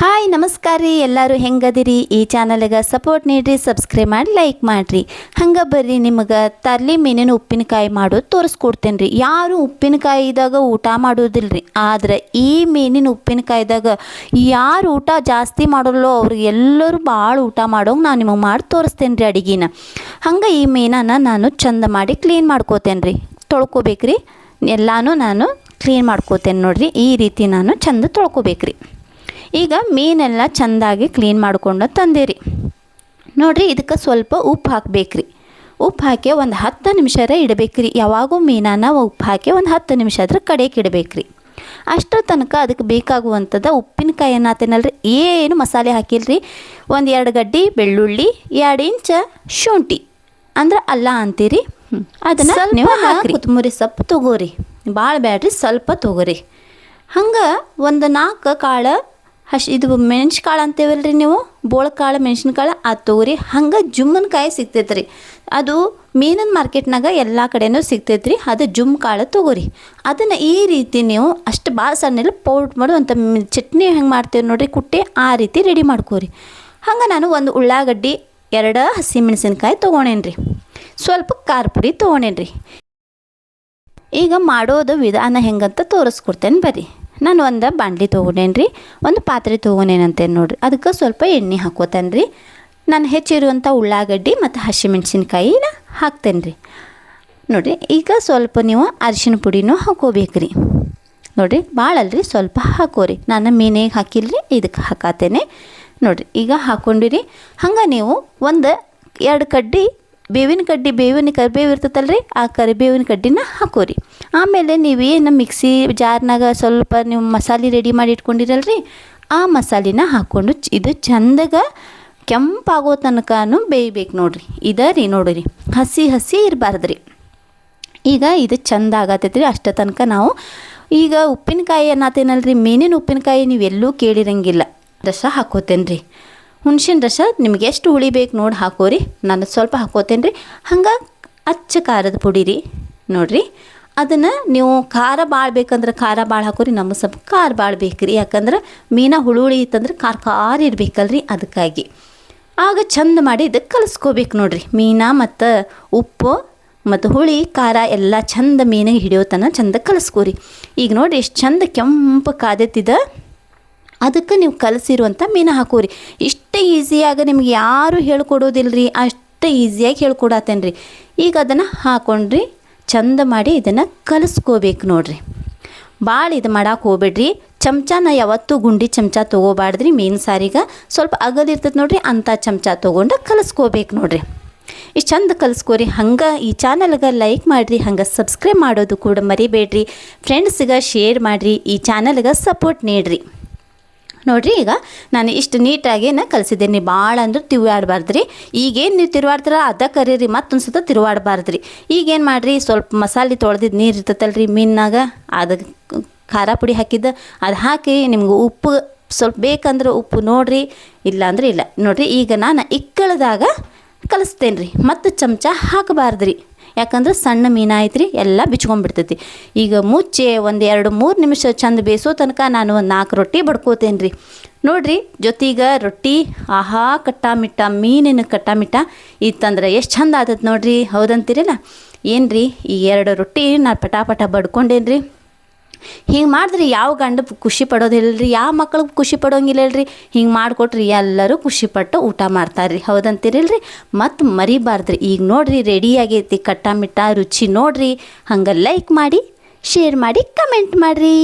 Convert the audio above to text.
Hi ನಮಸ್ಕಾರ ರೀ. ಎಲ್ಲರೂ ಹೆಂಗದಿರಿ? ಈ ಚಾನಲ್ಗೆ ಸಪೋರ್ಟ್ ನೀಡ್ರಿ, ಸಬ್ಸ್ಕ್ರೈಬ್ ಮಾಡಿ, ಲೈಕ್ ಮಾಡಿರಿ. ಹಂಗೆ ಬರ್ರಿ, ನಿಮಗೆ ತರ್ಲಿ ಮೀನಿನ ಉಪ್ಪಿನಕಾಯಿ ಮಾಡೋದು ತೋರಿಸ್ಕೊಡ್ತೇನೆ ರೀ. ಯಾರು ಉಪ್ಪಿನಕಾಯಿದಾಗ ಊಟ ಮಾಡೋದಿಲ್ರಿ, ಆದರೆ ಈ ಮೀನಿನ ಉಪ್ಪಿನಕಾಯಿದಾಗ ಯಾರು ಊಟ ಜಾಸ್ತಿ ಮಾಡೋಲ್ಲೋ ಅವ್ರಿಗೆ ಎಲ್ಲರೂ ಭಾಳ ಊಟ ಮಾಡೋಂಗೆ ನಾನು ನಿಮಗೆ ಮಾಡಿ ತೋರಿಸ್ತೇನೆ ರೀ ಅಡುಗೆನ. ಹಂಗೆ ಈ ಮೀನನ್ನು ನಾನು ಚಂದ ಮಾಡಿ ಕ್ಲೀನ್ ಮಾಡ್ಕೋತೇನೆ ರೀ. ತೊಳ್ಕೊಬೇಕ್ರಿ, ಎಲ್ಲನೂ ನಾನು ಕ್ಲೀನ್ ಮಾಡ್ಕೋತೇನೆ ನೋಡಿರಿ. ಈ ರೀತಿ ನಾನು ಚಂದ ತೊಳ್ಕೊಬೇಕ್ರಿ. ಈಗ ಮೀನೆಲ್ಲ ಚೆಂದಾಗಿ ಕ್ಲೀನ್ ಮಾಡ್ಕೊಂಡು ತಂದೇರಿ ನೋಡಿರಿ. ಇದಕ್ಕೆ ಸ್ವಲ್ಪ ಉಪ್ಪು ಹಾಕಬೇಕ್ರಿ. ಉಪ್ಪು ಹಾಕಿ ಒಂದು 10 ನಿಮಿಷರ ಇಡಬೇಕ್ರಿ. ಯಾವಾಗೂ ಮೀನನ್ನು ಉಪ್ಪು ಹಾಕಿ ಒಂದು 10 ನಿಮಿಷ ಆದ್ರೆ ಕಡೆಗೆ ಇಡಬೇಕ್ರಿ. ಅಷ್ಟರ ತನಕ ಅದಕ್ಕೆ ಬೇಕಾಗುವಂಥದ್ದು ಉಪ್ಪಿನಕಾಯಿ ಅನ್ನತ್ತೇನಲ್ರಿ, ಏನು ಮಸಾಲೆ ಹಾಕಿಲ್ರಿ. 1-2 ಗಡ್ಡೆ ಬೆಳ್ಳುಳ್ಳಿ, 2 ಇಂಚ್ ಶುಂಠಿ ಅಂದ್ರೆ ಅಲ್ಲ ಅಂತೀರಿ, ಅದನ್ನು ನೀವು ಹಾಕಿ. ಕೊತ್ತಂಬರಿ ಸೊಪ್ಪು ತೊಗೋರಿ, ಭಾಳ ಬ್ಯಾಡ್ರಿ, ಸ್ವಲ್ಪ ತೊಗೋರಿ. ಹಂಗೆ ಒಂದು 4 ಕಾಳು ಇದು ಮೆಣಸಿನ್ಕಾಳು ಅಂತೇವಲ್ರಿ, ನೀವು ಬೋಳಕಾಳು ಮೆಣಸಿನ್ಕಾಳು ಅದು ತೊಗೋರಿ. ಹಂಗೆ ಜುಮ್ಮನಕಾಯಿ ಸಿಗ್ತೈತೆ ರೀ, ಅದು ಮೀನಿನ ಮಾರ್ಕೆಟ್ನಾಗ ಎಲ್ಲ ಕಡೆನೂ ಸಿಗ್ತೈತೆ ರೀ. ಅದು ಜುಮ್ ಕಾಳು ತೊಗೋರಿ. ಅದನ್ನು ಈ ರೀತಿ ನೀವು ಅಷ್ಟು ಭಾಳ ಸಣ್ಣೆಲ್ಲ ಪೌಡ್ರ್ ಮಾಡಿ ಅಂತ ಚಟ್ನಿ ಹೆಂಗೆ ಮಾಡ್ತೀವಿ ನೋಡಿರಿ, ಕುಟ್ಟಿ ಆ ರೀತಿ ರೆಡಿ ಮಾಡ್ಕೋರಿ. ಹಂಗೆ ನಾನು 1 ಉಳ್ಳಾಗಡ್ಡಿ, 2 ಹಸಿಮೆಣಸಿನ್ಕಾಯಿ ತೊಗೊಂಡೇನಿ ರೀ, ಸ್ವಲ್ಪ ಖಾರ ಪುಡಿ ತೊಗೊಂಡೇನಿ ರೀ. ಈಗ ಮಾಡೋದು ವಿಧಾನ ಹೆಂಗಂತ ತೋರಿಸ್ಕೊಡ್ತೇನೆ ಬರ್ರಿ. ನಾನು ಒಂದು ಬಾಣಲಿ ತೊಗೊಂಡೇನಿ ರೀ, ಒಂದು ಪಾತ್ರೆ ತೊಗೊಂಡೇನಂತೇನು ನೋಡಿರಿ. ಅದಕ್ಕೆ ಸ್ವಲ್ಪ ಎಣ್ಣೆ ಹಾಕೋತೇನೆ ರೀ. ನಾನು ಹೆಚ್ಚಿರುವಂಥ ಉಳ್ಳಾಗಡ್ಡಿ ಮತ್ತು ಹಸಿಮೆಣ್ಸಿನ್ಕಾಯಿನ ಹಾಕ್ತೇನೆ ರೀ ನೋಡಿರಿ. ಈಗ ಸ್ವಲ್ಪ ನೀವು ಅರಿಶಿಣ ಪುಡಿನೂ ಹಾಕೋಬೇಕ್ರಿ ನೋಡಿರಿ, ಭಾಳ ಅಲ್ರಿ, ಸ್ವಲ್ಪ ಹಾಕೋರಿ. ನಾನು ಮೀನಿಗೆ ಹಾಕಿಲ್ರಿ, ಇದಕ್ಕೆ ಹಾಕತ್ತೇನೆ ನೋಡಿರಿ. ಈಗ ಹಾಕ್ಕೊಂಡಿರಿ. ಹಂಗೆ ನೀವು 1-2 ಕಡ್ಡಿ ಬೇವಿನ ಕರಿಬೇವು ಇರ್ತೈತಲ್ರಿ, ಆ ಕರಿಬೇವಿನ ಕಡ್ಡಿನ ಹಾಕೋರಿ. ಆಮೇಲೆ ನೀವೇನು ಮಿಕ್ಸಿ ಜಾರ್ನಾಗ ಸ್ವಲ್ಪ ನೀವು ಮಸಾಲೆ ರೆಡಿ ಮಾಡಿ ಇಟ್ಕೊಂಡಿರಲ್ರಿ, ಆ ಮಸಾಲಿನ ಹಾಕ್ಕೊಂಡು ಇದು ಚಂದಾಗ ಕೆಂಪಾಗೋ ತನಕನೂ ಬೇಯಬೇಕು ನೋಡಿರಿ. ಇದ ರೀ ನೋಡಿರಿ, ಹಸಿ ಇರಬಾರ್ದು ರೀ. ಈಗ ಇದು ಚಂದ ಆಗತ್ತೈತ್ರಿ. ಅಷ್ಟ ತನಕ ನಾವು ಈಗ ಉಪ್ಪಿನಕಾಯಿ ಅನ್ನತ್ತೇನಲ್ರಿ, ಮೀನಿನ ಉಪ್ಪಿನಕಾಯಿ ನೀವೆಲ್ಲೂ ಕೇಳಿರಂಗಿಲ್ಲ. ರಸ ಹಾಕೋತೇನೆ ರೀ, ಹುಣ್ಸಿನ ರಸ ನಿಮ್ಗೆ ಎಷ್ಟು ಹುಳಿ ಬೇಕು ನೋಡಿ ಹಾಕೋರಿ. ನಾನು ಸ್ವಲ್ಪ ಹಾಕೋತೇನೆ ರೀ. ಹಂಗೆ ಅಚ್ಚ ಖಾರದ ಪುಡಿ ರೀ ನೋಡಿರಿ. ಅದನ್ನು ನೀವು ಖಾರ ಭಾಳ ಬೇಕಂದ್ರೆ ಖಾರ ಭಾಳ ಹಾಕೋರಿ. ನಮಗೆ ಸ್ವಲ್ಪ ಖಾರ ಭಾಳ ಬೇಕ್ರಿ, ಯಾಕಂದ್ರೆ ಮೀನ ಹುಳಿ ಇತ್ತಂದ್ರೆ ಖಾರ ಇರಬೇಕಲ್ರಿ, ಅದಕ್ಕಾಗಿ. ಆಗ ಚಂದ ಮಾಡಿ ಇದಕ್ಕೆ ಕಲಿಸ್ಕೋಬೇಕು ನೋಡಿರಿ. ಮೀನ ಮತ್ತು ಉಪ್ಪು ಮತ್ತು ಹುಳಿ ಖಾರ ಎಲ್ಲ ಚಂದ ಮೀನಿಗೆ ಹಿಡಿಯೋತನ ಚಂದ ಕಲಿಸ್ಕೋರಿ. ಈಗ ನೋಡಿರಿ ಎಷ್ಟು ಚಂದ ಕೆಂಪು ಕಾದೆತ್ತಿದ, ಅದಕ್ಕೆ ನೀವು ಕಲಸಿರುವಂಥ ಮೀನು ಹಾಕೋರಿ. ಇಷ್ಟು ಈಸಿಯಾಗಿ ನಿಮ್ಗೆ ಯಾರು ಹೇಳ್ಕೊಡೋದಿಲ್ರಿ, ಅಷ್ಟು ಈಸಿಯಾಗಿ ಹೇಳ್ಕೊಡತ್ತೇನೆ ರೀ. ಈಗ ಅದನ್ನು ಹಾಕ್ಕೊಂಡ್ರಿ, ಚಂದ ಮಾಡಿ ಇದನ್ನು ಕಲಿಸ್ಕೋಬೇಕು ನೋಡಿರಿ. ಭಾಳ ಇದು ಮಾಡಕ್ಕೆ ಹೋಗ್ಬೇಡ್ರಿ. ಚಮಚನ ಯಾವತ್ತೂ ಗುಂಡಿ ಚಮಚ ತೊಗೋಬಾರ್ದ್ರಿ. ಮೀನು ಸಾರಿಗೆ ಸ್ವಲ್ಪ ಅಗಲಿರ್ತದೆ ನೋಡಿರಿ, ಅಂಥ ಚಮಚ ತೊಗೊಂಡು ಕಲಿಸ್ಕೋಬೇಕು ನೋಡಿರಿ. ಇಷ್ಟು ಚಂದ ಕಲಿಸ್ಕೋರಿ. ಹಂಗೆ ಈ ಚಾನಲ್ಗೆ ಲೈಕ್ ಮಾಡಿರಿ, ಹಂಗೆ ಸಬ್ಸ್ಕ್ರೈಬ್ ಮಾಡೋದು ಕೂಡ ಮರಿಬೇಡ್ರಿ. ಫ್ರೆಂಡ್ಸ್ಗೆ ಶೇರ್ ಮಾಡಿರಿ, ಈ ಚಾನಲ್ಗೆ ಸಪೋರ್ಟ್ ನೀಡಿರಿ ನೋಡಿರಿ. ಈಗ ನಾನು ಇಷ್ಟು ನೀಟಾಗಿ ಕಲಿಸಿದ್ದೇನೆ. ಭಾಳ ಅಂದ್ರೆ ತಿರುವಾಡಬಾರ್ದು ರೀ. ಈಗೇನು ನೀವು ತಿರುವಾಡ್ತೀರ ಅದ ಕರೀರಿ, ಮತ್ತೊಂದು ಸತ ತಿರುವಾಡಬಾರ್ದು ರೀ. ಈಗೇನು ಮಾಡಿರಿ, ಸ್ವಲ್ಪ ಮಸಾಲೆ ತೊಳೆದಿದ್ದು ನೀರು ಇರ್ತೈತಲ್ರಿ ಮೀನಾಗ, ಅದಕ್ಕೆ ಖಾರ ಪುಡಿ ಹಾಕಿದ್ದು ಅದು ಹಾಕಿ, ನಿಮ್ಗೆ ಉಪ್ಪು ಸ್ವಲ್ಪ ಬೇಕಂದ್ರೆ ಉಪ್ಪು ನೋಡಿರಿ, ಇಲ್ಲಾಂದ್ರೆ ಇಲ್ಲ ನೋಡಿರಿ. ಈಗ ನಾನು ಇಕ್ಕಳದಾಗ ಕಲಿಸ್ತೇನೆ ರೀ, ಮತ್ತು ಚಮಚ ಹಾಕಬಾರ್ದು ರೀ, ಯಾಕಂದ್ರೆ ಸಣ್ಣ ಮೀನು ಐತ್ರಿ, ಎಲ್ಲ ಬಿಚ್ಕೊಂಡ್ಬಿಡ್ತೈತಿ. ಈಗ ಮುಚ್ಚೆ 1-2-3 ನಿಮಿಷ ಚಂದ ಬೇಯಿಸೋ ತನಕ ನಾನು ಒಂದು 4 ರೊಟ್ಟಿ ಬಡ್ಕೋತೇನೆ ರೀ ನೋಡಿರಿ. ಜೊತೆಗೆ ರೊಟ್ಟಿ ಆಹಾ ಕಟ್ಟಾಮಿಟ್ಟ, ಮೀನಿನ ಕಟ್ಟಾಮಿಟ್ಟ ಇತ್ತಂದ್ರೆ ಎಷ್ಟು ಚಂದ ಆತೈತೆ ನೋಡಿರಿ. ಹೌದಂತೀರಲ್ಲ? ಏನು ರೀ, ಈ 2 ರೊಟ್ಟಿ ನಾನು ಪಟಾಪಟ ಬಡ್ಕೊಂಡೇನಿ ರೀ. ಹಿಂಗೆ ಮಾಡಿದ್ರಿ ಯಾವ ಗಂಡ ಖುಷಿ ಪಡೋದಿಲ್ಲರಿ, ಯಾವ ಮಕ್ಳಿಗೆ ಖುಷಿ ಪಡೋಂಗಿಲ್ಲ ರೀ. ಹಿಂಗೆ ಮಾಡಿಕೊಟ್ರಿ ಎಲ್ಲರೂ ಖುಷಿಪಟ್ಟು ಊಟ ಮಾಡ್ತಾರೆ ರೀ. ಹೌದಂತೀರಿಲ್ರಿ? ಮತ್ತು ಮರಿಬಾರ್ದ್ರಿ. ಈಗ ನೋಡಿರಿ ರೆಡಿ ಆಗೈತಿ ಕಟ್ಟಾಮಿಟ್ಟ ರುಚಿ ನೋಡಿರಿ. ಹಂಗೆ ಲೈಕ್ ಮಾಡಿ, ಶೇರ್ ಮಾಡಿ, ಕಮೆಂಟ್ ಮಾಡಿರಿ.